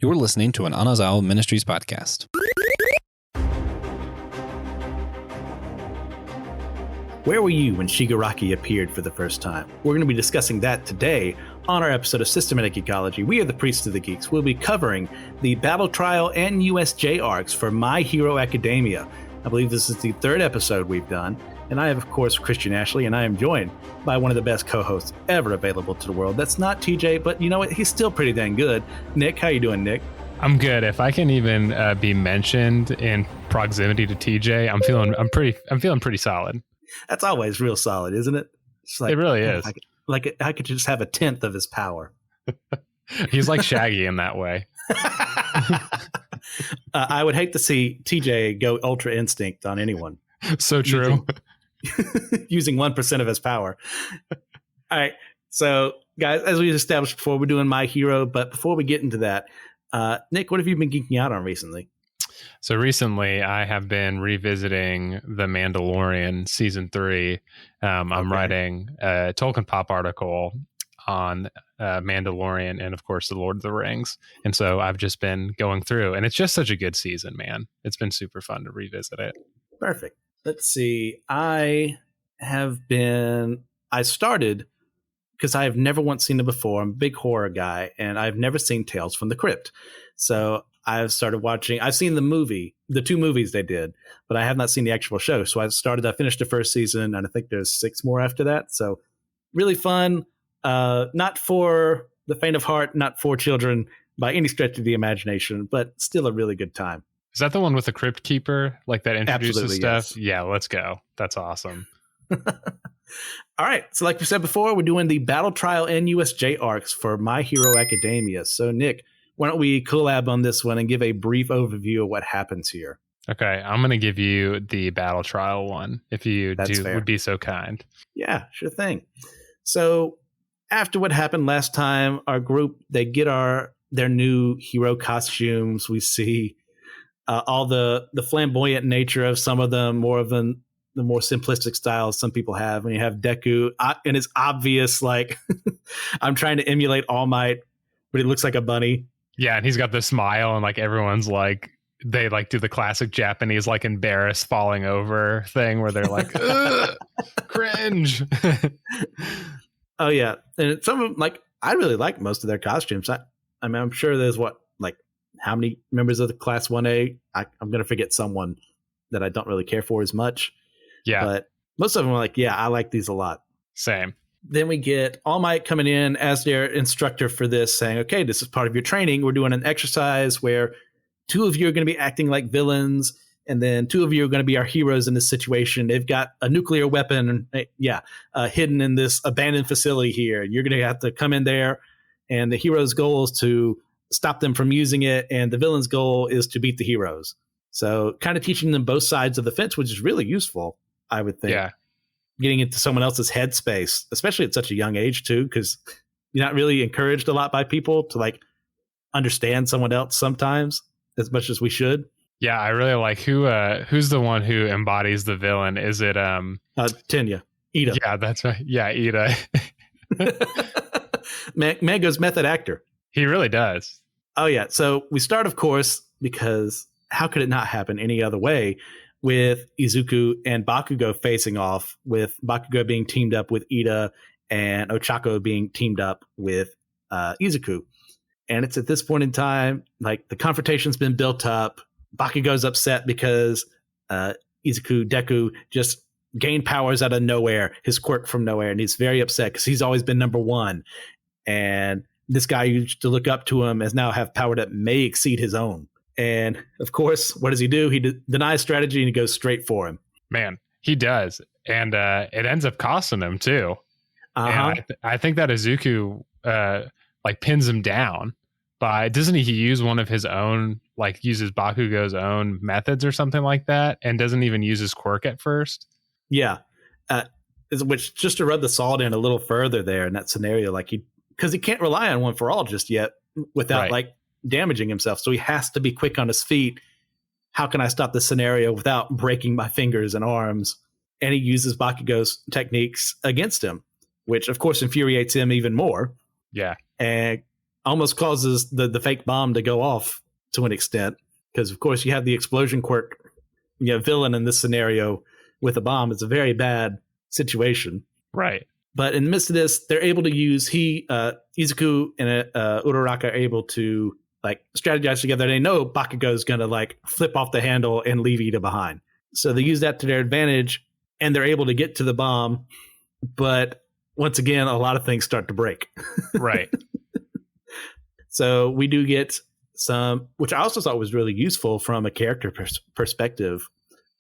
You're listening to an Anazao Ministries podcast. Where were you when Shigaraki appeared for the first time? We're going to be discussing that today on our episode of Systematic Geekology. We are the Priests of the Geeks. We'll be covering the Battle Trial and USJ arcs for My Hero Academia. I believe this is the third episode we've done. And I have, of course, Christian Ashley, and I am joined by one of the best co-hosts ever available to the world. That's not TJ, but you know what? He's still pretty dang good. Nick, how you doing, Nick? I'm good. If I can even be mentioned in proximity to TJ, I'm feeling pretty solid. That's always real solid, isn't it? It's like, it really is. I could just have a tenth of his power. He's like Shaggy in that way. I would hate to see TJ go Ultra Instinct on anyone. So true. Using 1% of his power. All right. So, guys, as we established before, we're doing My Hero. But before we get into that, Nick, what have you been geeking out on recently? So recently, I have been revisiting The Mandalorian Season 3. I'm writing a Tolkien Pop article on Mandalorian and, of course, The Lord of the Rings. And so I've just been going through. And it's just such a good season, man. It's been super fun to revisit it. Perfect. Let's see. I started because I have never once seen it before. I'm a big horror guy, and I've never seen Tales from the Crypt. So I've started watching. I've seen the two movies they did, but I have not seen the actual show. So I finished the first season, and I think there's 6 more after that. So really fun. Not for the faint of heart, not for children by any stretch of the imagination, but still a really good time. Is that the one with the Crypt Keeper? Like that introduces Absolutely, stuff? yes. Yeah, let's go. That's awesome. All right. So like we said before, we're doing the Battle Trial and USJ arcs for My Hero Academia. So Nick, why don't we collab on this one and give a brief overview of what happens here? Okay, I'm going to give you the Battle Trial one, if you would be so kind. Yeah, sure thing. So after what happened last time, our group, they get their new hero costumes. We see all the flamboyant nature of some of them, more of the more simplistic styles some people have. When you have Deku, and it's obvious, like, I'm trying to emulate All Might, but he looks like a bunny. Yeah, and he's got the smile, and like everyone's like, they like do the classic Japanese like embarrassed falling over thing where they're like, cringe. Oh yeah, and some of them, like, I really like most of their costumes. I mean, I'm sure there's how many members of the Class 1A? I'm going to forget someone that I don't really care for as much. Yeah, but most of them are like, yeah, I like these a lot. Same. Then we get All Might coming in as their instructor for this, saying, okay, this is part of your training. We're doing an exercise where 2 of you are going to be acting like villains, and then 2 of you are going to be our heroes in this situation. They've got a nuclear weapon, hidden in this abandoned facility here. You're going to have to come in there, and the hero's goal is to stop them from using it, and the villain's goal is to beat the heroes. So kind of teaching them both sides of the fence, which is really useful, I would think. Yeah. Getting into someone else's headspace, especially at such a young age too, because you're not really encouraged a lot by people to like understand someone else sometimes as much as we should. Yeah, I really like who's the one who embodies the villain? Is it Tenya? Ida. Yeah, that's right. Yeah, Ida. Mango's method actor. He really does. Oh yeah. So we start, of course, because how could it not happen any other way, with Izuku and Bakugo facing off, with Bakugo being teamed up with Ida and Ochako being teamed up with Izuku. And it's at this point in time, like, the confrontation's been built up. Bakugo's upset because Deku just gained powers out of nowhere, his quirk from nowhere, and he's very upset because he's always been number one. And this guy who used to look up to him has now have power that may exceed his own. And of course, what does he do? He denies strategy and he goes straight for him. Man, he does. And it ends up costing him too. Uh-huh. And I think that Izuku pins him down by, doesn't he use one of his own, like uses Bakugo's own methods or something like that, and doesn't even use his quirk at first? Yeah. Which, just to rub the salt in a little further there in that scenario, because he can't rely on One for All just yet without damaging himself. So he has to be quick on his feet. How can I stop this scenario without breaking my fingers and arms? And he uses Bakugo's techniques against him, which of course infuriates him even more. Yeah. And almost causes the fake bomb to go off to an extent. Because, of course, you have the explosion quirk, villain in this scenario with a bomb. It's a very bad situation. Right. But in the midst of this, they're able to use Izuku and Uraraka are able to like strategize together. They know Bakugo is going to like flip off the handle and leave Ida behind. So they use that to their advantage and they're able to get to the bomb. But once again, a lot of things start to break. Right. So we do get some, which I also thought was really useful from a character perspective,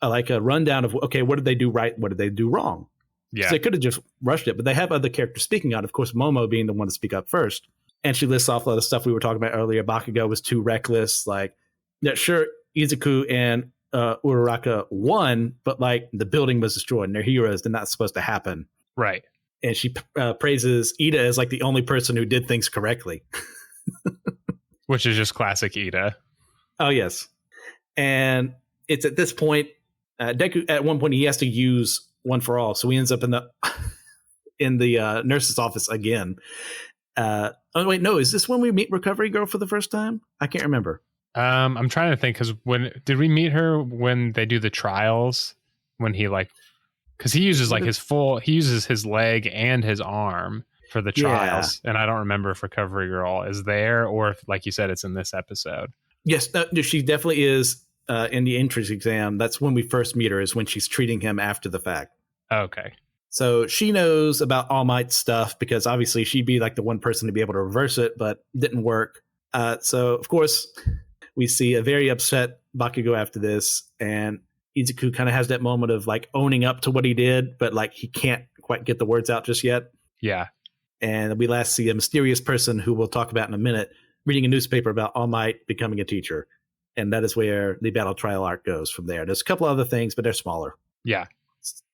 like a rundown of, okay, what did they do right? What did they do wrong? Yeah. So they could have just rushed it, but they have other characters speaking out. Of course, Momo being the one to speak up first. And she lists off a lot of stuff we were talking about earlier. Bakugo was too reckless. Like, yeah, sure, Izuku and Uraraka won, but like the building was destroyed and they're heroes. They're not supposed to happen. Right. And she praises Ida as like the only person who did things correctly. Which is just classic Ida. Oh, yes. And it's at this point, Deku, at one point, he has to use One for All. So he ends up in the nurse's office again. Oh, wait, no. Is this when we meet Recovery Girl for the first time? I can't remember. I'm trying to think, because when did we meet her when they do the trials? When he like, because he uses like he uses his leg and his arm for the trials. Yeah. And I don't remember if Recovery Girl is there or if, like you said, it's in this episode. Yes, she definitely is in the entrance exam. That's when we first meet her, is when she's treating him after the fact. Okay. So she knows about All Might's stuff because obviously she'd be like the one person to be able to reverse it, but didn't work. So, of course, we see a very upset Bakugo after this, and Izuku kind of has that moment of like owning up to what he did, but like he can't quite get the words out just yet. Yeah. And we last see a mysterious person who we'll talk about in a minute reading a newspaper about All Might becoming a teacher. And that is where the battle trial arc goes from there. There's a couple other things, but they're smaller. Yeah.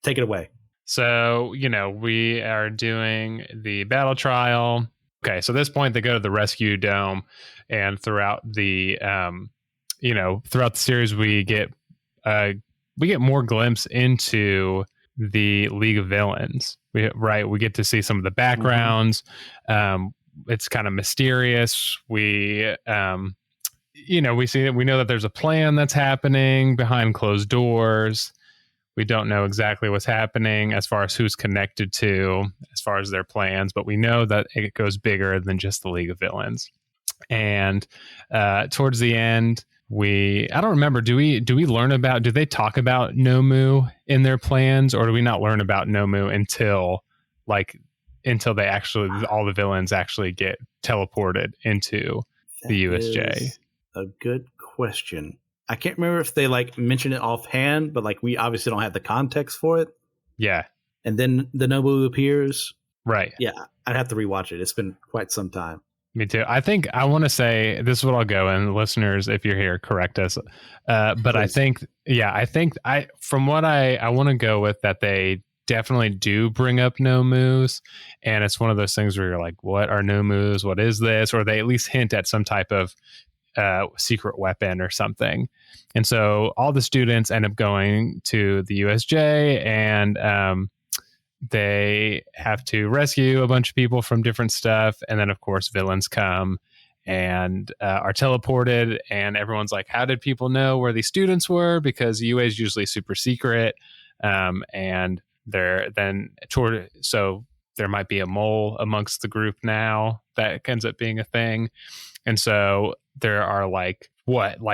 Take it away. So, we are doing the battle trial. Okay, so at this point, they go to the rescue dome, and throughout the, throughout the series, we get more glimpse into the League of Villains. We get to see some of the backgrounds. Mm-hmm. It's kind of mysterious. We know that there's a plan that's happening behind closed doors. We don't know exactly what's happening as far as who's connected to, as far as their plans, but we know that it goes bigger than just the League of Villains. And towards the end, I don't remember, do they talk about Nomu in their plans, or do we not learn about Nomu until they actually, all the villains actually get teleported into the USJ? A good question. I can't remember if they like mention it offhand, but like we obviously don't have the context for it. Yeah. And then the Nobu appears. Right. Yeah. I'd have to rewatch it. It's been quite some time. Me too. I think I want to say this is what I'll go, and listeners, if you're here, correct us. But please. I think from what I want to go with that they definitely do bring up Nomus, and it's one of those things where you're like, what are Nomus? What is this? Or they at least hint at some type of secret weapon or something. And so all the students end up going to the USJ, and they have to rescue a bunch of people from different stuff. And then, of course, villains come and are teleported. And everyone's like, how did people know where these students were? Because UA is usually super secret. And so there might be a mole amongst the group now that ends up being a thing. And so there are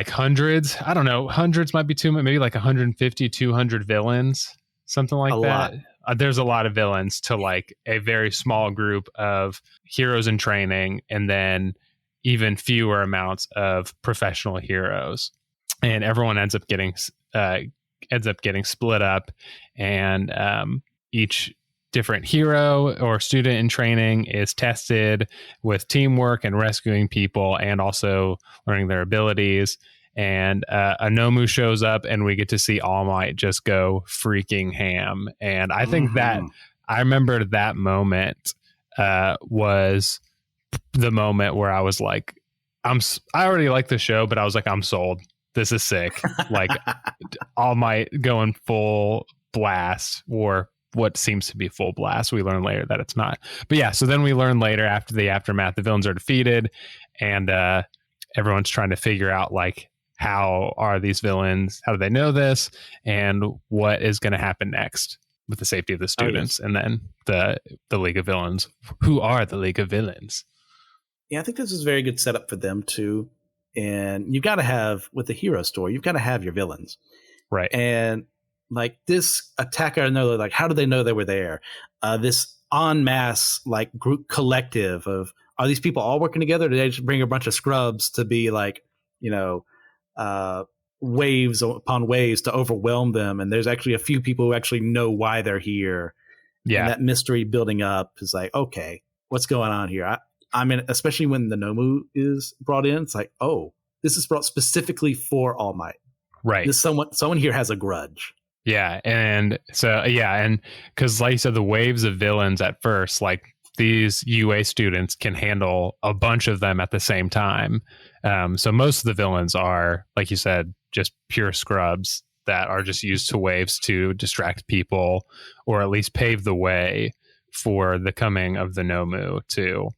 hundreds? I don't know. Hundreds might be too much. Maybe like 150, 200 villains, something like that. There's a lot of villains to like a very small group of heroes in training, and then even fewer amounts of professional heroes. And everyone ends up getting split up, and each different hero or student in training is tested with teamwork and rescuing people, and also learning their abilities. And a Nomu shows up, and we get to see All Might just go freaking ham. And I think that I remember that moment was the moment where I was like, I already like the show, but I was like, I'm sold. This is sick. Like All Might going full blast, war what seems to be full blast. We learn later that it's not. But yeah, so then we learn later after the aftermath, the villains are defeated, and everyone's trying to figure out like, how are these villains? How do they know this? And what is going to happen next with the safety of the students? And then the League of Villains. Who are the League of Villains? Yeah, I think this is a very good setup for them too. And you got to have, with the hero story, you've got to have your villains. Right. And like this attack out of nowhere, like how do they know they were there? This en masse like group collective of, are these people all working together? Or do they just bring a bunch of scrubs to be like, waves upon waves to overwhelm them? And there's actually a few people who actually know why they're here. Yeah. And that mystery building up is like, okay, what's going on here? I mean, especially when the Nomu is brought in, it's like, oh, this is brought specifically for All Might. Right. This someone here has a grudge. Yeah. And so, and because like you said, the waves of villains at first, like these UA students can handle a bunch of them at the same time. So most of the villains are, like you said, just pure scrubs that are just used to waves to distract people, or at least pave the way for the coming of the Nomu to,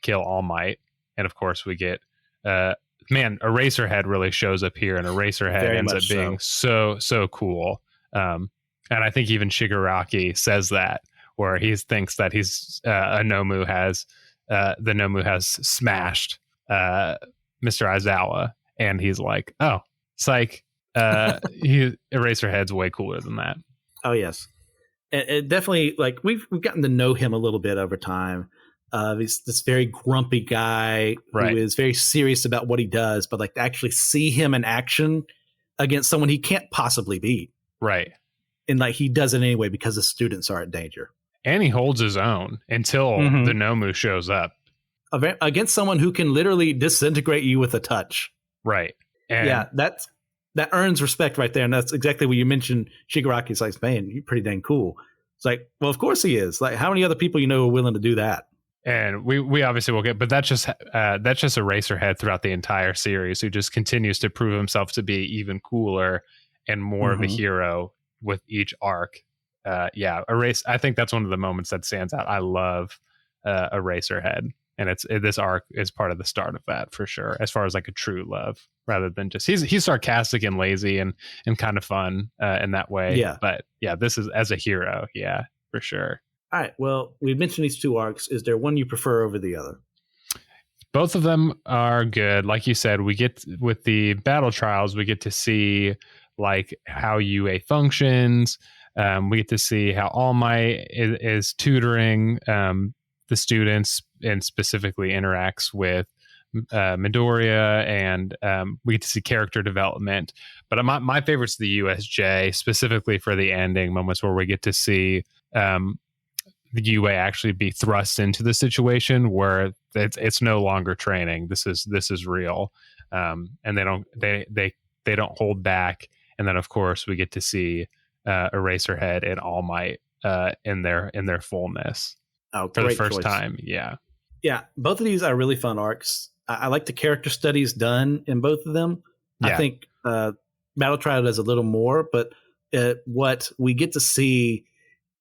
kill All Might. And of course we get, Eraserhead really shows up here, and Eraserhead Very ends up much being so cool. And I think even Shigaraki says that, where he thinks that he's the Nomu has smashed Mr. Aizawa, and he's like, oh, psych. Eraserhead's way cooler than that. Oh yes, it definitely, like we've gotten to know him a little bit over time. He's this very grumpy guy who is very serious about what he does, but like to actually see him in action against someone he can't possibly beat. Right. And like he does it anyway because the students are in danger. And he holds his own until the Nomu shows up. Against someone who can literally disintegrate you with a touch. Right. And yeah, that earns respect right there. And that's exactly what you mentioned. Shigaraki's like, man, you're pretty dang cool. It's like, well, of course he is. Like, how many other people are willing to do that? And we obviously will get, but that's just Eraserhead throughout the entire series, who just continues to prove himself to be even cooler and more of a hero with each arc. I think that's one of the moments that stands out. I love Eraserhead, and this arc is part of the start of that for sure, as far as like a true love, rather than just he's sarcastic and lazy and kind of fun in that way. Yeah. But yeah, this is as a hero. Yeah, for sure. All right. Well, we've mentioned these two arcs. Is there one you prefer over the other? Both of them are good. Like you said, we get with the battle trials, we get to see like how UA functions. We get to see how All Might is tutoring the students and specifically interacts with Midoriya, and we get to see character development. But my favorite's the USJ, specifically for the ending moments where we get to see the UA actually be thrust into the situation where it's no longer training. This is real, and they don't hold back. And then of course we get to see Eraserhead and All Might in their fullness for the first time. Yeah, both of these are really fun arcs. I like the character studies done in both of them. I think Battle Trial does a little more, but what we get to see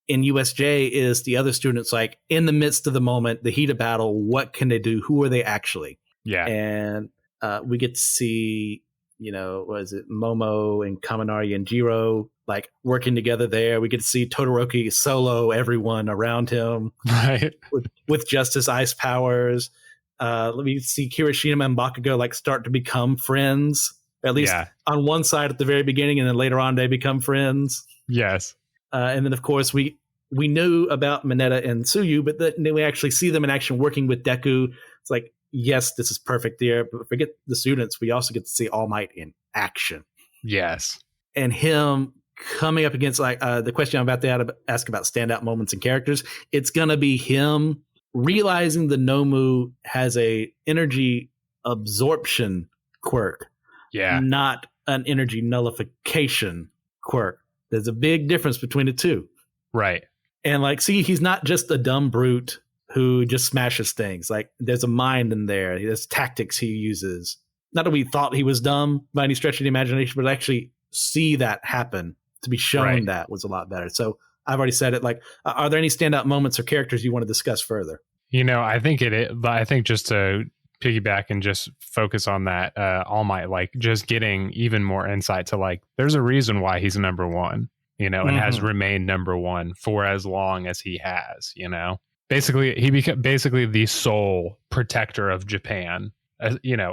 in USJ is the other students, like in the midst of the moment, the heat of battle, what can they do? Who are they actually? Yeah. And we get to see, what is it, Momo and Kaminari and Jiro like working together there. We get to see Todoroki solo everyone around him, right? with just his ice powers. Let me see Kirishima and Bakugo like start to become friends, at least on one side at the very beginning, and then later on they become friends. Yes. And then, of course, we knew about Mineta and Tsuyu, but then we actually see them in action working with Deku. It's like, yes, this is perfect there. But forget the students. We also get to see All Might in action. Yes. And him coming up against like the question I'm about to ask about standout moments and characters. It's going to be him realizing the Nomu has a energy absorption quirk. Yeah. Not an energy nullification quirk. There's a big difference between the two. Right. And like, see, he's not just a dumb brute who just smashes things. Like there's a mind in there. There's tactics he uses. Not that we thought he was dumb by any stretch of the imagination, but actually see that happen, to be shown that was a lot better. So I've already said it. Like, are there any standout moments or characters you want to discuss further? I think it is, but I think just to piggyback and just focus on that, All Might, like just getting even more insight to like, there's a reason why he's number one, and has remained number one for as long as he has, basically he became basically the sole protector of Japan,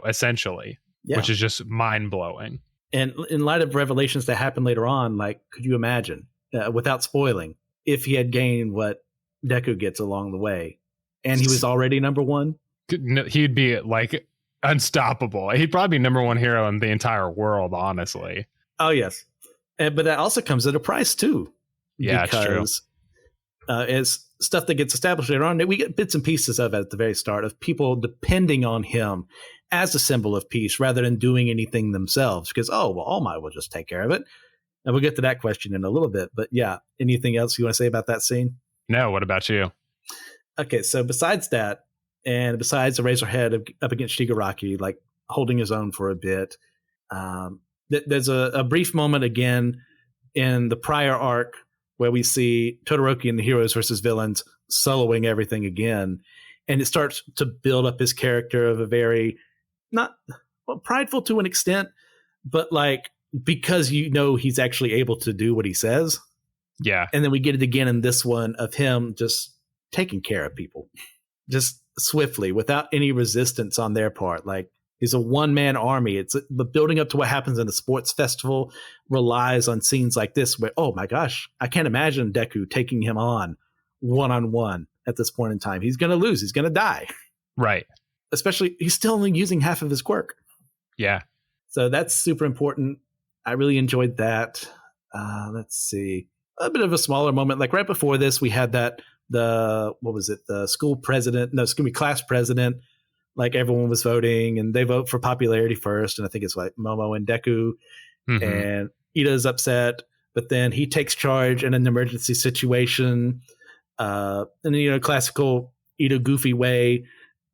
essentially, which is just mind blowing. And in light of revelations that happen later on, like, could you imagine, without spoiling, if he had gained what Deku gets along the way and he was already number one? He'd be like unstoppable. He'd probably be number one hero in the entire world, honestly. Oh, yes. But that also comes at a price, too. Yeah, because, it's true. It's stuff that gets established later on. We get bits and pieces of it at the very start of people depending on him as a symbol of peace rather than doing anything themselves. Because, All Might will just take care of it. And we'll get to that question in a little bit. But yeah, anything else you want to say about that scene? No, what about you? Okay, so besides that, and besides the Razorhead up against Shigaraki, like holding his own for a bit, there's a brief moment again in the prior arc where we see Todoroki and the heroes versus villains soloing everything again. And it starts to build up his character of a very, prideful to an extent, but like, because he's actually able to do what he says. Yeah. And then we get it again in this one of him just taking care of people. Just swiftly, without any resistance on their part. Like, he's a one-man army. It's the building up to what happens in the sports festival relies on scenes like this where, oh my gosh, I can't imagine Deku taking him on one-on-one at this point in time. He's going to lose. He's going to die. Right. Especially, he's still only using half of his quirk. Yeah. So that's super important. I really enjoyed that. Let's see. A bit of a smaller moment. Like right before this, we had the class president, like everyone was voting and they vote for popularity first. And I think it's like Momo and Deku, and Ida's upset, but then he takes charge in an emergency situation. In classical Ida goofy way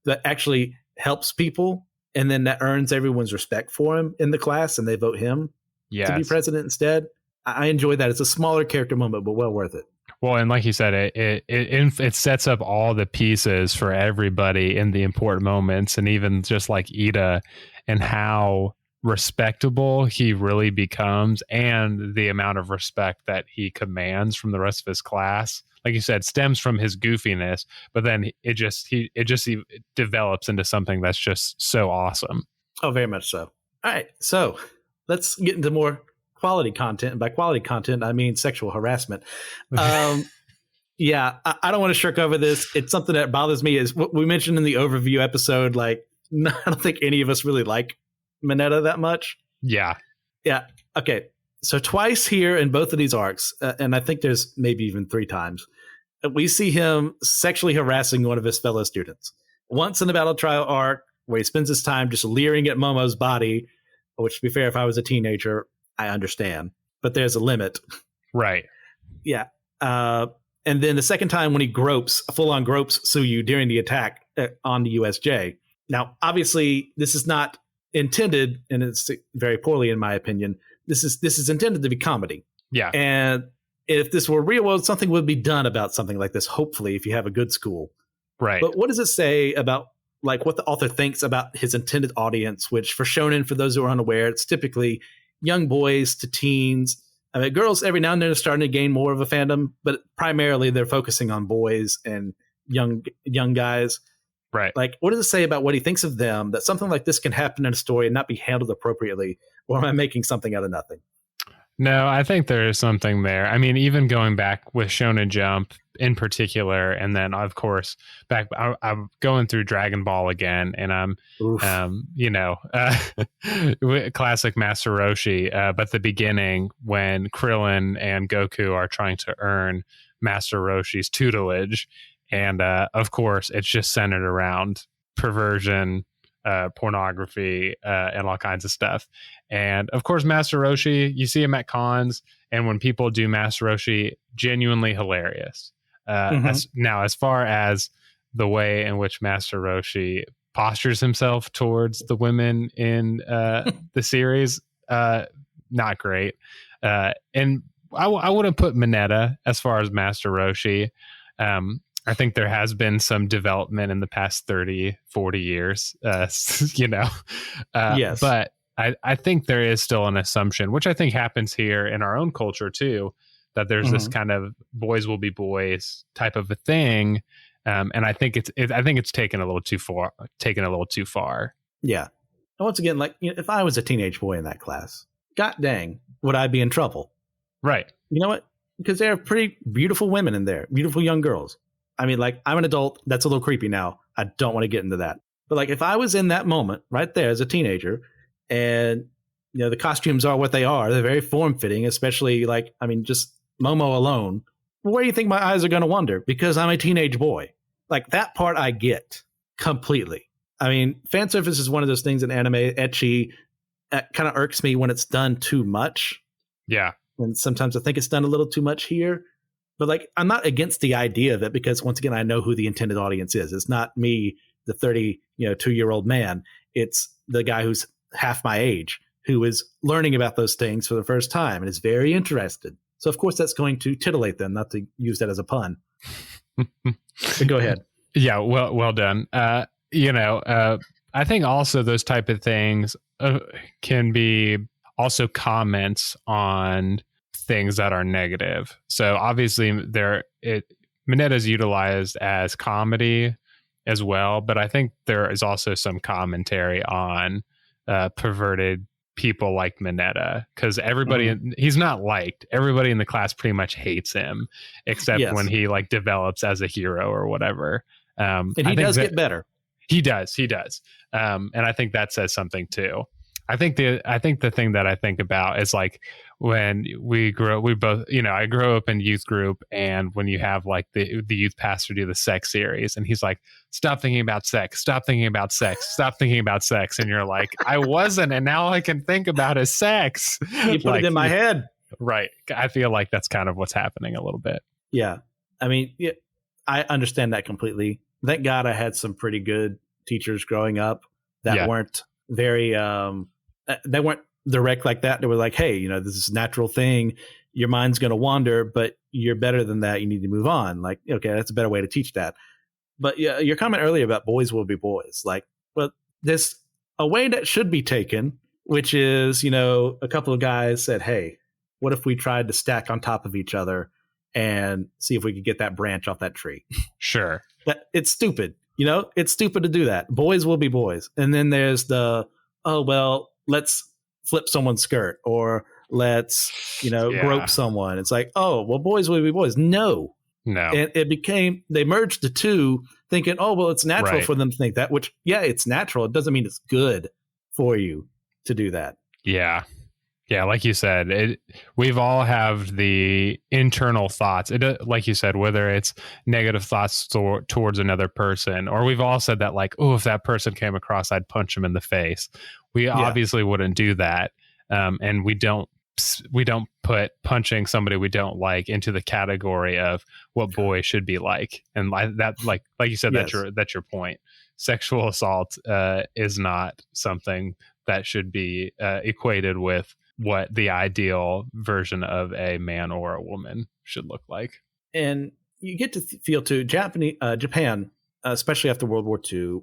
that actually helps people. And then that earns everyone's respect for him in the class and they vote him to be president instead. I enjoy that. It's a smaller character moment, but well worth it. Well, and like you said, it sets up all the pieces for everybody in the important moments, and even just like Ida and how respectable he really becomes, and the amount of respect that he commands from the rest of his class. Like you said, stems from his goofiness, but then it just develops into something that's just so awesome. Oh, very much so. All right, so let's get into more quality content. And by quality content, I mean sexual harassment. Yeah, I don't want to shirk over this. It's something that bothers me. Is what we mentioned in the overview episode. Like, I don't think any of us really like Mineta that much. Yeah. Okay. So twice here in both of these arcs, and I think there's maybe even 3 times, we see him sexually harassing one of his fellow students. Once in the Battle Trial arc, where he spends his time just leering at Momo's body, which, to be fair, if I was a teenager, I understand. But there's a limit. Right. Yeah. And then the second time when he full-on gropes Suyu during the attack on the USJ. Now, obviously, this is not intended, and it's very poorly in my opinion, this is intended to be comedy. Yeah. And if this were real world, something would be done about something like this, hopefully, if you have a good school. Right. But what does it say about like what the author thinks about his intended audience, which for shonen, for those who are unaware, it's typically young boys to teens. I mean, girls every now and then are starting to gain more of a fandom, but primarily they're focusing on boys and young guys. Right. Like, what does it say about what he thinks of them, that something like this can happen in a story and not be handled appropriately? Or am I making something out of nothing? No, I think there is something there. I mean, even going back with Shonen Jump in particular, and then of course I'm going through Dragon Ball again, and I'm classic Master Roshi, but the beginning when Krillin and Goku are trying to earn Master Roshi's tutelage, and of course it's just centered around perversion, pornography, and all kinds of stuff. And of course, Master Roshi, you see him at cons, and when people do Master Roshi, genuinely hilarious. As far as the way in which Master Roshi postures himself towards the women in the series, not great. And I wouldn't put Mineta as far as Master Roshi. I think there has been some development in the past 30, 40 years, Yes. but I think there is still an assumption, which I think happens here in our own culture too, that there's this kind of boys will be boys type of a thing. And I think it's taken a little too far. Yeah. And once again, like, if I was a teenage boy in that class, god dang, would I be in trouble? Right. You know what? Because there are pretty beautiful women in there, beautiful young girls. I mean, like, I'm an adult. That's a little creepy now. I don't want to get into that. But like, if I was in that moment right there as a teenager, and the costumes are what they are, they're very form fitting, especially like, I mean, just Momo alone. Where do you think my eyes are going to wander? Because I'm a teenage boy. Like, that part I get completely. I mean, fan service is one of those things in anime, ecchi, kind of irks me when it's done too much. Yeah. And sometimes I think it's done a little too much here. But like, I'm not against the idea of it, because once again, I know who the intended audience is. It's not me, the 32-year-old man. It's the guy who's half my age, who is learning about those things for the first time and is very interested. So of course that's going to titillate them, not to use that as a pun. But go ahead. Yeah, well done. I think also those type of things can be also comments on things that are negative. So obviously Mineta is utilized as comedy as well, but I think there is also some commentary on perverted people like Mineta, because he's not liked. Everybody in the class pretty much hates him, except when he like develops as a hero or whatever. And he does get better. He does. And I think that says something too. I think the thing that I think about is like when I grew up in youth group, and when you have like the youth pastor do the sex series, and he's like, stop thinking about sex, stop thinking about sex, stop thinking about sex. And you're like, I wasn't, and now all I can think about is sex. You put it in my head. Right. I feel like that's kind of what's happening a little bit. Yeah. I mean, I understand that completely. Thank God I had some pretty good teachers growing up that weren't very, they weren't direct like that. They were like, hey, this is a natural thing. Your mind's going to wander, but you're better than that. You need to move on. Like, okay, that's a better way to teach that. But yeah, your comment earlier about boys will be boys. Like, well, there's a way that should be taken, which is, a couple of guys said, hey, what if we tried to stack on top of each other and see if we could get that branch off that tree? Sure. It's stupid. It's stupid to do that. Boys will be boys. And then there's let's flip someone's skirt, or let's, grope someone. It's like, oh, well, boys will be boys. No. And they merged the two, thinking, oh, well, it's natural for them to think that, which, it's natural. It doesn't mean it's good for you to do that. Yeah. Yeah, like you said, we've all have the internal thoughts. Like you said, whether it's negative thoughts towards another person, or we've all said that, like, oh, if that person came across, I'd punch him in the face. We obviously wouldn't do that, and we don't put punching somebody we don't like into the category of what boys should be like. And like you said, that's your point. Sexual assault is not something that should be equated with what the ideal version of a man or a woman should look like. And you get to feel too, Japan, especially after World War II,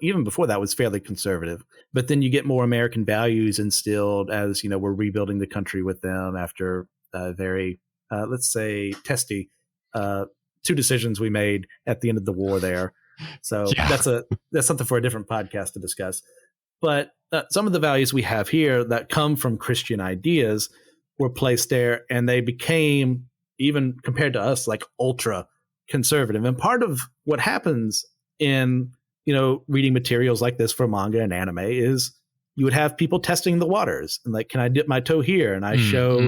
even before that, was fairly conservative. But then you get more American values instilled as, we're rebuilding the country with them after very, let's say, testy 2 decisions we made at the end of the war there. So that's something for a different podcast to discuss. But some of the values we have here that come from Christian ideas were placed there, and they became, even compared to us, like ultra conservative. And part of what happens in, reading materials like this for manga and anime is you would have people testing the waters, and like, can I dip my toe here? And I show,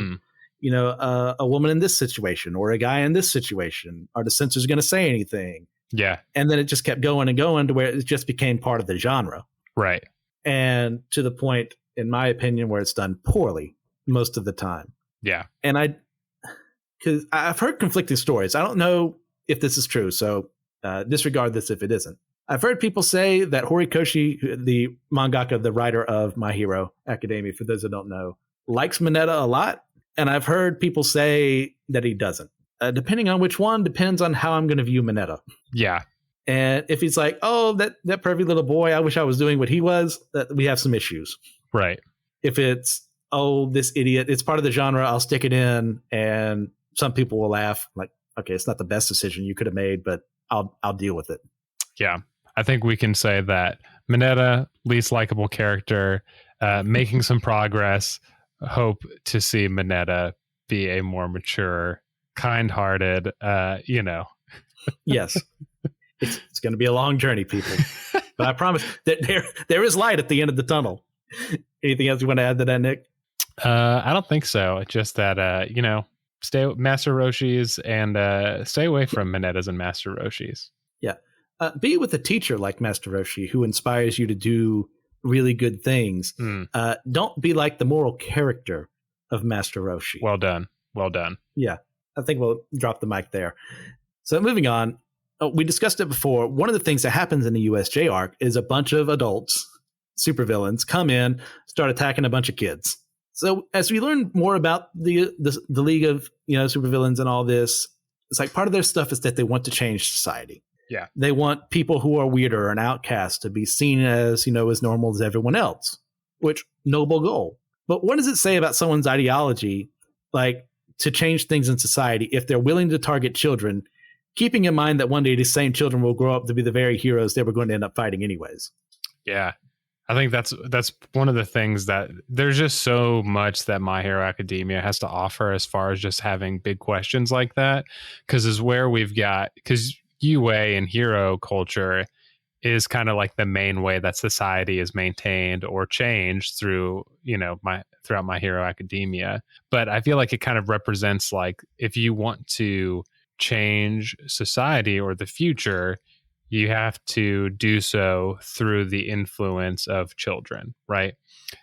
a woman in this situation or a guy in this situation. Are the censors going to say anything? Yeah. And then it just kept going and going to where it just became part of the genre. Right. And to the point, in my opinion, where it's done poorly most of the time. Yeah. And because I've heard conflicting stories. I don't know if this is true, so disregard this if it isn't. I've heard people say that Horikoshi, the mangaka, the writer of My Hero Academia, for those that don't know, likes Mineta a lot. And I've heard people say that he doesn't. Depending on which one, depends on how I'm going to view Mineta. Yeah. And if he's like, oh, that pervy little boy, I wish I was doing what he was, we have some issues. Right. If it's, oh, this idiot, it's part of the genre, I'll stick it in, and some people will laugh, like, okay, it's not the best decision you could have made, but I'll deal with it. Yeah. I think we can say that Mineta, least likable character, making some progress. Hope to see Mineta be a more mature, kind-hearted, Yes. It's going to be a long journey, people. But I promise that there is light at the end of the tunnel. Anything else you want to add to that, Nick? I don't think so. It's just that, stay Master Roshi's and stay away from Minetas and Master Roshi's. Yeah. Be with a teacher like Master Roshi who inspires you to do really good things. Don't be like the moral character of Master Roshi. Well done. Well done. Yeah. I think we'll drop the mic there. So moving on, we discussed it before. One of the things that happens in the USJ arc is a bunch of adults, supervillains, come in, start attacking a bunch of kids. So as we learn more about the League of supervillains and all this, it's like part of their stuff is that they want to change society. Yeah. They want people who are weirder and outcasts to be seen as, as normal as everyone else, which noble goal. But what does it say about someone's ideology, like to change things in society, if they're willing to target children, keeping in mind that one day these same children will grow up to be the very heroes they were going to end up fighting anyways? Yeah. I think that's one of the things that there's just so much that My Hero Academia has to offer as far as just having big questions like that. Because UA and hero culture is kind of like the main way that society is maintained or changed throughout My Hero Academia. But I feel like it kind of represents, like, if you want to change society or the future, you have to do so through the influence of children, right?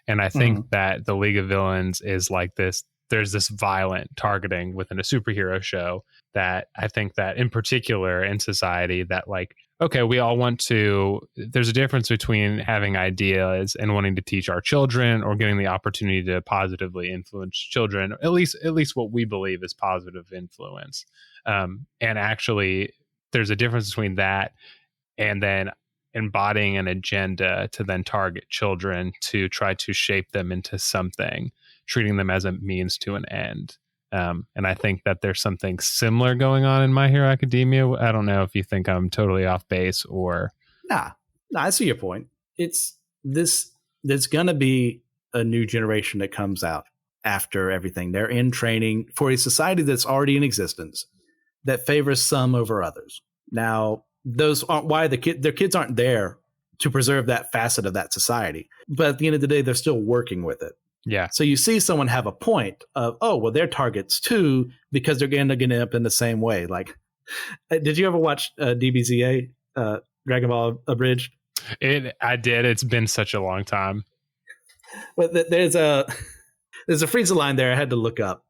And I think that the League of Villains is like this. There's this violent targeting within a superhero show that I think that in particular in society that, like, okay, we all want to, there's a difference between having ideas and wanting to teach our children or getting the opportunity to positively influence children, at least what we believe is positive influence. And actually there's a difference between that and then embodying an agenda to then target children to try to shape them into something, treating them as a means to an end. And I think that there's something similar going on in My Hero Academia. I don't know if you think I'm totally off base or... Nah, I see your point. It's this, there's going to be a new generation that comes out after everything. They're in training for a society that's already in existence that favors some over others. Now, those aren't why their kids aren't there to preserve that facet of that society. But at the end of the day, they're still working with it. Yeah. So you see someone have a point of, oh, well, they're targets too, because they're going to end up in the same way. Like, did you ever watch DBZA, Dragon Ball Abridged? I did. It's been such a long time. But there's a Frieza line there I had to look up.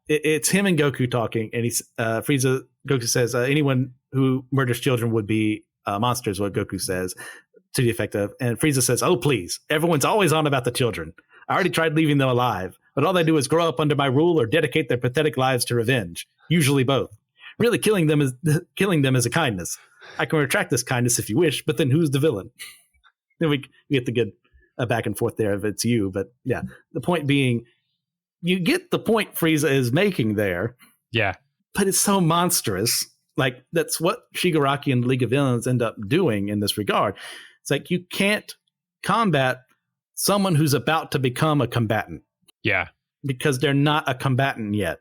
It's him and Goku talking, and Goku says, anyone who murders children would be monsters, what Goku says, to the effect of, and Frieza says, oh, please, everyone's always on about the children. I already tried leaving them alive, but all they do is grow up under my rule or dedicate their pathetic lives to revenge, usually both. Really, killing them is a kindness. I can retract this kindness if you wish, but then who's the villain? Then we get the good back and forth there if it's you, but yeah, the point being, you get the point Frieza is making there. Yeah. But it's so monstrous. Like, that's what Shigaraki and the League of Villains end up doing in this regard. It's like, you can't combat someone who's about to become a combatant. Yeah. Because they're not a combatant yet.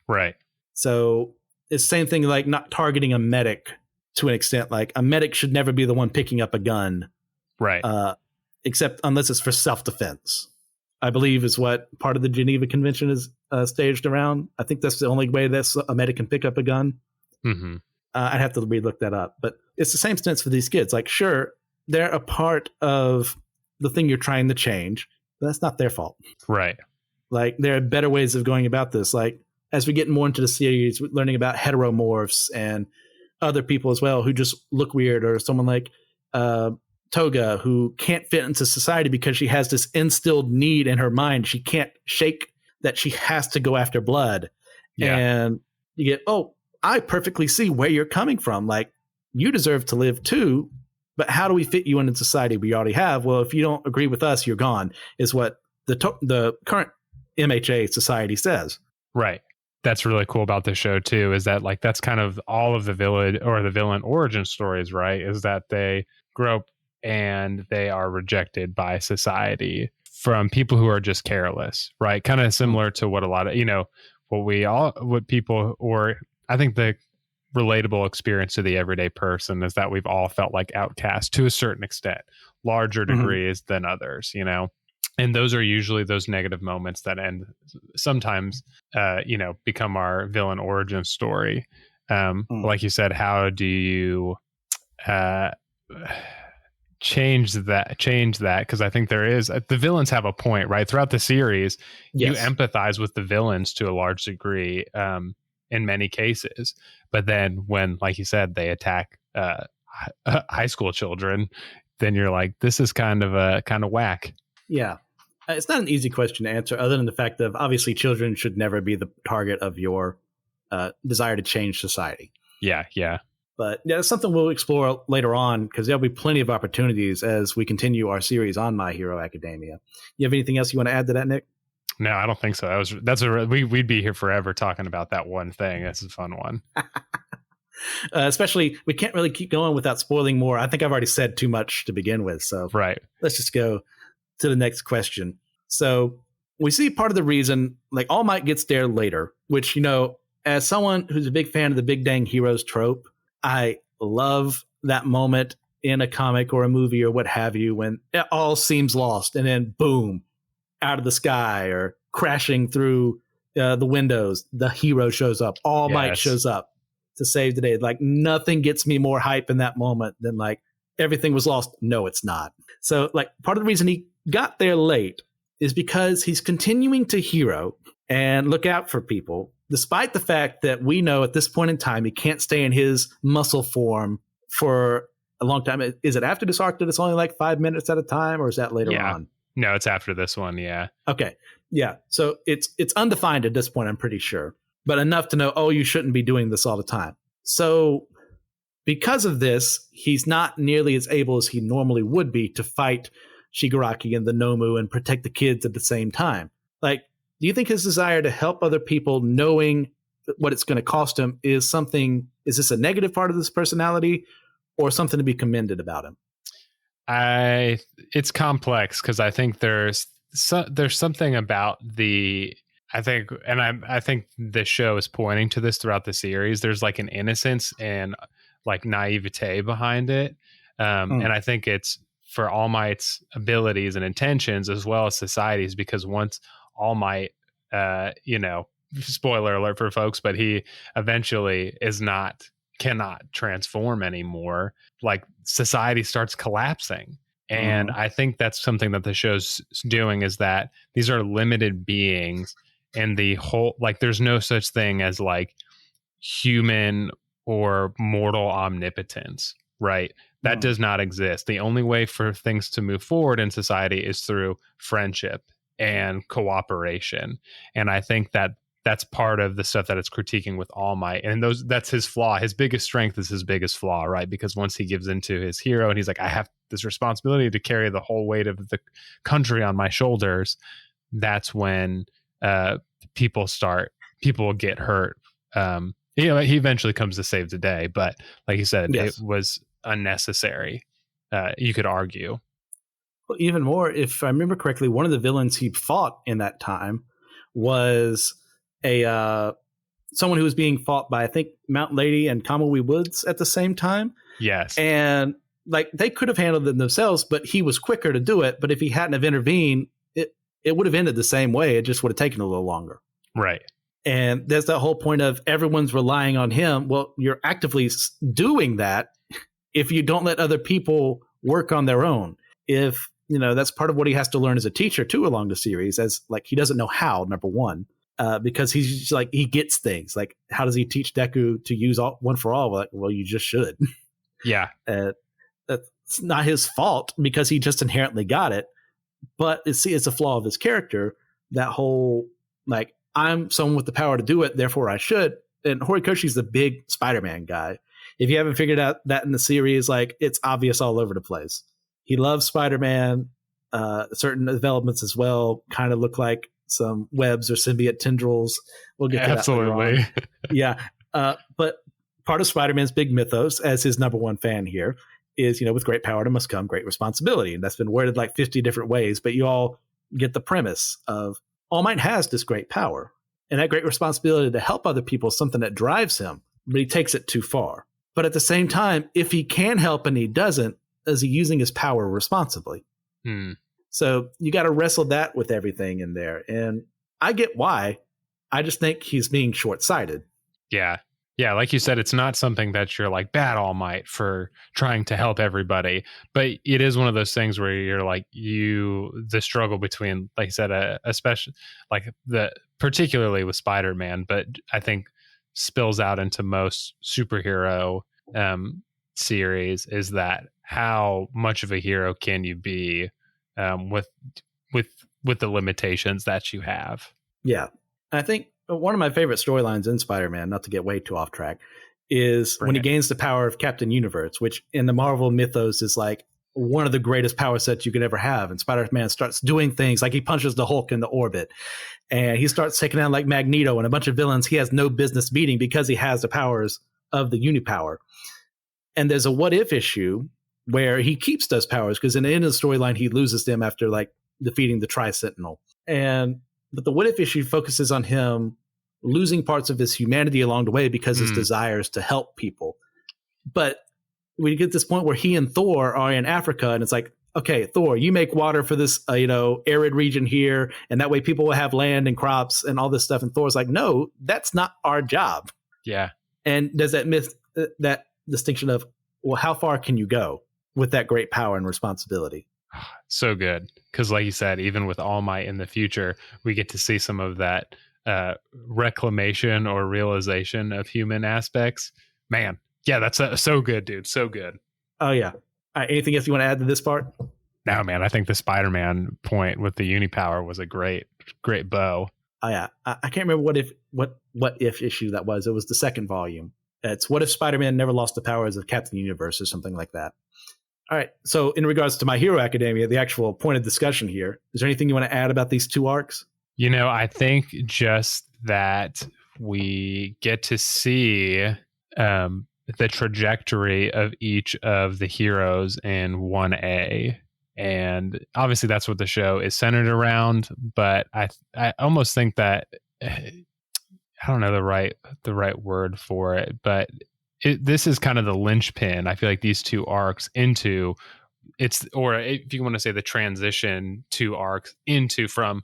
Right. So it's the same thing like not targeting a medic to an extent. Like, a medic should never be the one picking up a gun. Right. Except unless it's for self-defense, I believe is what part of the Geneva Convention is staged around. I think that's the only way that a medic can pick up a gun. Mm-hmm. I'd have to re-look that up. But it's the same sense for these kids. Like, sure, they're a part of the thing you're trying to change, but that's not their fault. Right. Like, there are better ways of going about this. Like, as we get more into the series, we're learning about heteromorphs and other people as well who just look weird, or someone like Toga, who can't fit into society because she has this instilled need in her mind. She can't shake that she has to go after blood. Yeah. And you get, oh, I perfectly see where you're coming from. Like, you deserve to live too, but how do we fit you into society we already have? Well, if you don't agree with us, you're gone, is what the current MHA society says. Right. That's really cool about this show too, is that like that's kind of all of the villain origin stories, right? Is that they grow up and they are rejected by society from people who are just careless, right? Kind of similar to what a lot of, I think the relatable experience to the everyday person is that we've all felt like outcasts to a certain extent, larger degrees than others, and those are usually those negative moments that end sometimes, become our villain origin story. Like you said, how do you change that? Because I think the villains have a point, right? Throughout the series, you empathize with the villains to a large degree, in many cases. But then when, like you said, they attack high school children, then you're like, this is kind of whack. Yeah. It's not an easy question to answer, other than the fact that obviously children should never be the target of your desire to change society. Yeah. But yeah, that's something we'll explore later on, because there'll be plenty of opportunities as we continue our series on My Hero Academia. You have anything else you want to add to that, Nick? No, I don't think so. We'd be here forever talking about that one thing. That's a fun one. Especially, we can't really keep going without spoiling more. I think I've already said too much to begin with. So right. Let's just go to the next question. So we see part of the reason, like, All Might gets there later, which, as someone who's a big fan of the big dang heroes trope, I love that moment in a comic or a movie or what have you, when it all seems lost and then boom, out of the sky or crashing through the windows, the hero shows up. All Might shows up to save the day. Like, nothing gets me more hype in that moment than like, everything was lost. No, it's not. So like, part of the reason he got there late is because he's continuing to hero and look out for people, despite the fact that we know at this point in time he can't stay in his muscle form for a long time. Is it after this arc that it's only like 5 minutes at a time, or is that later on? No, it's after this one. Yeah. Okay. Yeah. So it's undefined at this point, I'm pretty sure, but enough to know, oh, you shouldn't be doing this all the time. So because of this, he's not nearly as able as he normally would be to fight Shigaraki and the Nomu and protect the kids at the same time. Like, do you think his desire to help other people, knowing what it's going to cost him, is this a negative part of this personality, or something to be commended about him? It's complex, because I think there's something about I think the show is pointing to this throughout the series. There's like an innocence and like naivete behind it. And I think it's for All Might's abilities and intentions as well as society's, because once All Might, spoiler alert for folks, but he eventually cannot transform anymore. Like, society starts collapsing. And I think that's something that the show's doing, is that these are limited beings, and the whole, like, there's no such thing as like human or mortal omnipotence, right? That does not exist. The only way for things to move forward in society is through friendship and cooperation. And I think that that's part of the stuff that it's critiquing with All Might. And that's his flaw. His biggest strength is his biggest flaw, right? Because once he gives into his hero and he's like, I have this responsibility to carry the whole weight of the country on my shoulders, that's when people get hurt. He eventually comes to save the day, but like you said, it was unnecessary, you could argue. Well, even more, if I remember correctly, one of the villains he fought in that time was someone who was being fought by, I think, Mount Lady and Kamui Woods at the same time. Yes. And like, they could have handled it themselves, but he was quicker to do it. But if he hadn't have intervened, it would have ended the same way. It just would have taken a little longer. Right. And there's that whole point of everyone's relying on him. Well, you're actively doing that if you don't let other people work on their own. If, that's part of what he has to learn as a teacher too along the series, as like, he doesn't know how, number one, because he's just like, he gets things like, how does he teach Deku to use one for all? Like, well, you just should. Yeah. That's not his fault, because he just inherently got it. But it's a flaw of his character, that whole Like, I'm someone with the power to do it, therefore I should. And Horikoshi's the big Spider-Man guy. If you haven't figured out that in the series, like, it's obvious all over the place. He loves Spider-Man. Certain developments as well kind of look like some webs or symbiote tendrils. We'll get to that later on. Yeah. But part of Spider-Man's big mythos, as his number one fan here, is, with great power must come great responsibility. And that's been worded like 50 different ways, but you all get the premise of All Might has this great power. And that great responsibility to help other people is something that drives him, but he takes it too far. But at the same time, if he can help and he doesn't, is he using his power responsibly? So you got to wrestle that with everything in there. And I get why. I just think he's being short-sighted. Yeah. Yeah, like you said, it's not something that you're like bad All Might for trying to help everybody, but it is one of those things where you're like the struggle between, like I said, especially like particularly with Spider-Man, but I think spills out into most superhero series is that how much of a hero can you be with the limitations that you have? Yeah, I think one of my favorite storylines in Spider-Man, not to get way too off track, is when he gains the power of Captain Universe, which in the Marvel mythos is like one of the greatest power sets you could ever have. And Spider-Man starts doing things like he punches the Hulk in the orbit, and he starts taking down like Magneto and a bunch of villains he has no business beating because he has the powers of the Unipower. And there's a what if issue where he keeps those powers because in the end of the storyline, he loses them after like defeating the Tri-Sentinel. But the what if issue focuses on him losing parts of his humanity along the way because his desires to help people. But we get this point where he and Thor are in Africa, and it's like, okay, Thor, you make water for this, arid region here, and that way people will have land and crops and all this stuff. And Thor's like, no, that's not our job. Yeah. And does that miss that distinction of, well, how far can you go with that great power and responsibility? So good. Because like you said, even with All Might in the future, we get to see some of that reclamation or realization of human aspects. Man, yeah, that's so good, dude. So good. Oh, yeah. All right, anything else you want to add to this part? No, man, I think the Spider-Man point with the Unipower was a great bow. Oh, yeah. I can't remember what if issue that was. It was the second volume. It's what if Spider-Man never lost the powers of Captain Universe or something like that. All right. So in regards to My Hero Academia, the actual point of discussion here, is there anything you want to add about these two arcs? I think just that we get to see the trajectory of each of the heroes in 1A. And obviously that's what the show is centered around. But I almost think that, I don't know the right word for it, but this is kind of the linchpin. I feel like these two arcs into or if you want to say the transition two arcs into from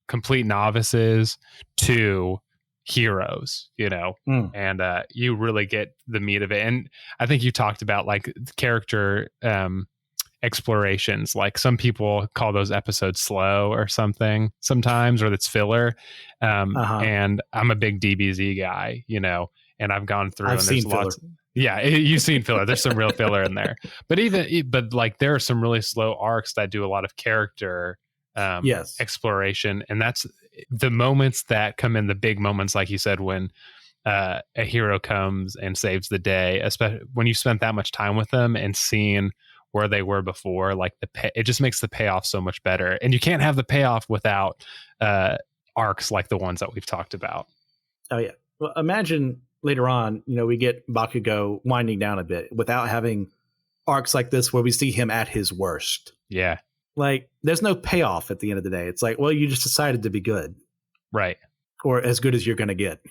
complete novices to heroes, and you really get the meat of it. And I think you talked about like character explorations. Like some people call those episodes slow or something sometimes, or that's filler. And I'm a big DBZ guy, and I've gone through and there's lots. Yeah, you've seen filler. There's some real filler in there, but like there are some really slow arcs that do a lot of character exploration, and that's the moments that come in, the big moments, like you said, when a hero comes and saves the day, especially when you spent that much time with them and seeing where they were before. Like it just makes the payoff so much better, and you can't have the payoff without arcs like the ones that we've talked about. Oh yeah, well, imagine later on, we get Bakugo winding down a bit without having arcs like this where we see him at his worst. Yeah. Like, there's no payoff at the end of the day. It's like, well, you just decided to be good. Right. Or as good as you're going to get.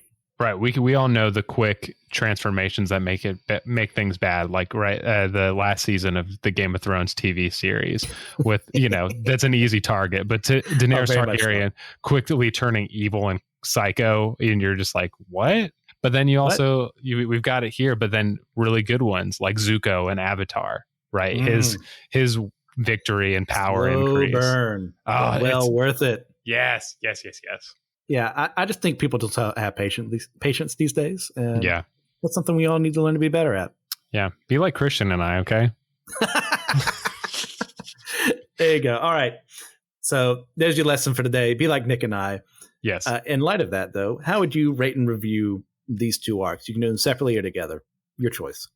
Right. We all know the quick transformations that make things bad. Like, the last season of the Game of Thrones TV series with, that's an easy target. But to Daenerys Targaryen quickly turning evil and psycho, and you're just like, what? But then you also, we've got it here, but then really good ones like Zuko and Avatar, right? His victory and power increase. Burn. Oh, worth it. Yes. Yeah, I just think people just have patience these days. And yeah. That's something we all need to learn to be better at. Yeah. Be like Christian and I, okay? There you go. All right. So there's your lesson for today. Be like Nick and I. Yes. In light of that, though, how would you rate and review these two arcs? You can do them separately or together. Your choice.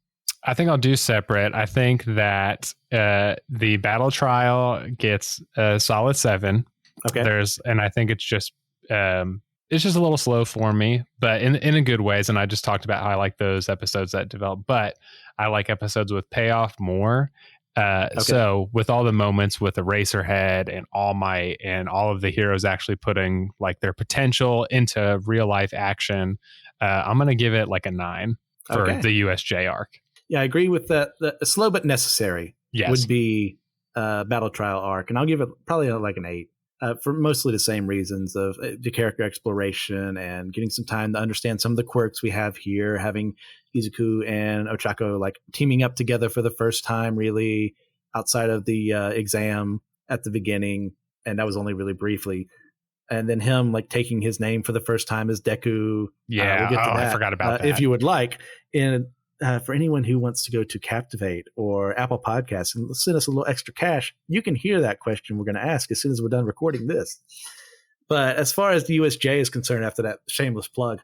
I think I'll do separate. I think that the battle trial gets a solid 7. Okay. And I think it's just a little slow for me, but in a good ways. And I just talked about how I like those episodes that develop, but I like episodes with payoff more. So with all the moments with Eraserhead and All Might and all of the heroes actually putting like their potential into real life action, I'm going to give it like a 9 for the USJ arc. Yeah, I agree with that. The slow but necessary would be battle trial arc. And I'll give it probably like an 8 for mostly the same reasons of the character exploration and getting some time to understand some of the quirks we have here, having Izuku and Ochako like teaming up together for the first time, really outside of the exam at the beginning. And that was only really briefly. And then him like taking his name for the first time as Deku. Yeah, we'll get to that, I forgot about that. If you would like. And for anyone who wants to go to Captivate or Apple Podcasts and send us a little extra cash, you can hear that question we're going to ask as soon as we're done recording this. But as far as the USJ is concerned, after that shameless plug,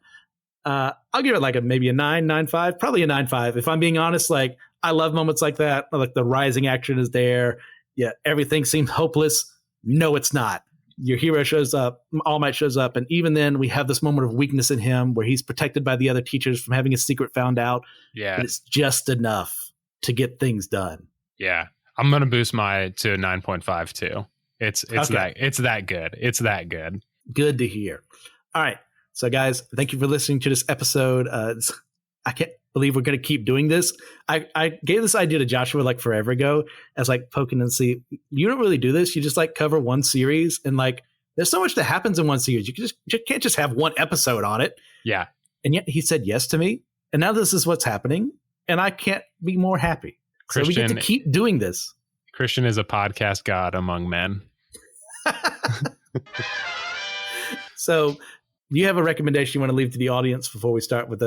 I'll give it like maybe a 9.5, probably a 9.5. If I'm being honest, like I love moments like that. Like the rising action is there. Yeah, everything seems hopeless. No, it's not. Your hero shows up, All Might shows up, and even then we have this moment of weakness in him where he's protected by the other teachers from having his secret found out. Yeah. But it's just enough to get things done. Yeah. I'm going to boost my to a 9.5 too. It's that good. It's that good. Good to hear. All right. So guys, thank you for listening to this episode. I can't believe we're going to keep doing this. I gave this idea to Joshua like forever ago as like poking and see. You don't really do this. You just like cover one series and like there's so much that happens in one series. You can't just have one episode on it. Yeah. And yet he said yes to me. And now this is what's happening. And I can't be more happy. So we get to keep doing this. Christian is a podcast god among men. So do you have a recommendation you want to leave to the audience before we start with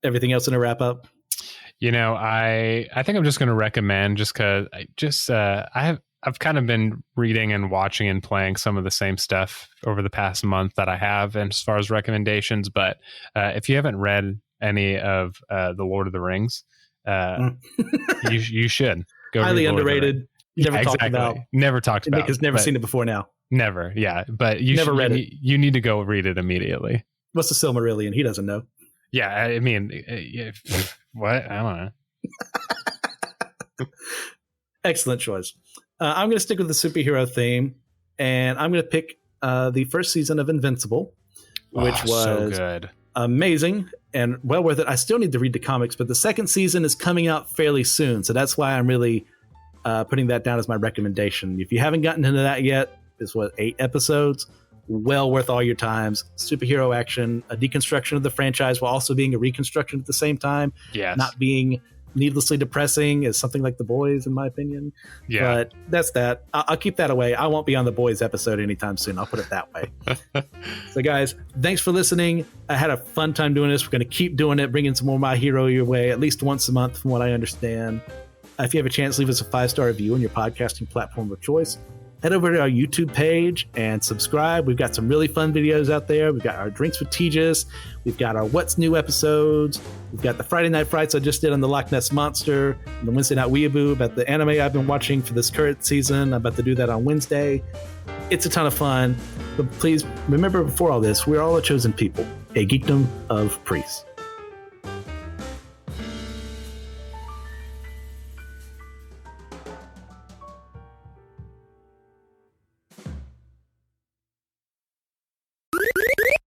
everything else in a wrap up? You know, I think I'm just going to recommend just because I've kind of been reading and watching and playing some of the same stuff over the past month that I have, and as far as recommendations. But if you haven't read any of the Lord of the Rings, you should go. Highly underrated. Never talked about. Never talked about. Nick has never seen it before now. Never. Yeah, but you never read it. You need to go read it immediately. What's the Silmarillion? He doesn't know. Yeah, I mean, what? I don't know. Excellent choice. I'm going to stick with the superhero theme, and I'm going to pick the first season of Invincible, which was so good. Amazing and well worth it. I still need to read the comics, but the second season is coming out fairly soon, so that's why I'm really putting that down as my recommendation. If you haven't gotten into that yet, it's 8 episodes. Well worth all your times. Superhero action, a deconstruction of the franchise while also being a reconstruction at the same time. Yes. Not being needlessly depressing as something like The Boys, in my opinion. Yeah. But that's that. I'll keep that away. I won't be on The Boys episode anytime soon. I'll put it that way. So guys, thanks for listening. I had a fun time doing this. We're going to keep doing it, bringing some more My Hero your way at least once a month from what I understand. If you have a chance, leave us a 5-star review on your podcasting platform of choice. Head over to our YouTube page and subscribe. We've got some really fun videos out there. We've got our Drinks with Tejas. We've got our What's New episodes. We've got the Friday Night Frights I just did on the Loch Ness Monster, and the Wednesday Night Weeaboo about the anime I've been watching for this current season. I'm about to do that on Wednesday. It's a ton of fun. But please remember, before all this, we're all a chosen people, a geekdom of priests.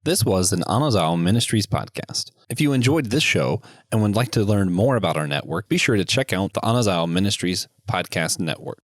This was an Anazao Ministries podcast. If you enjoyed this show and would like to learn more about our network, be sure to check out the Anazao Ministries Podcast Network.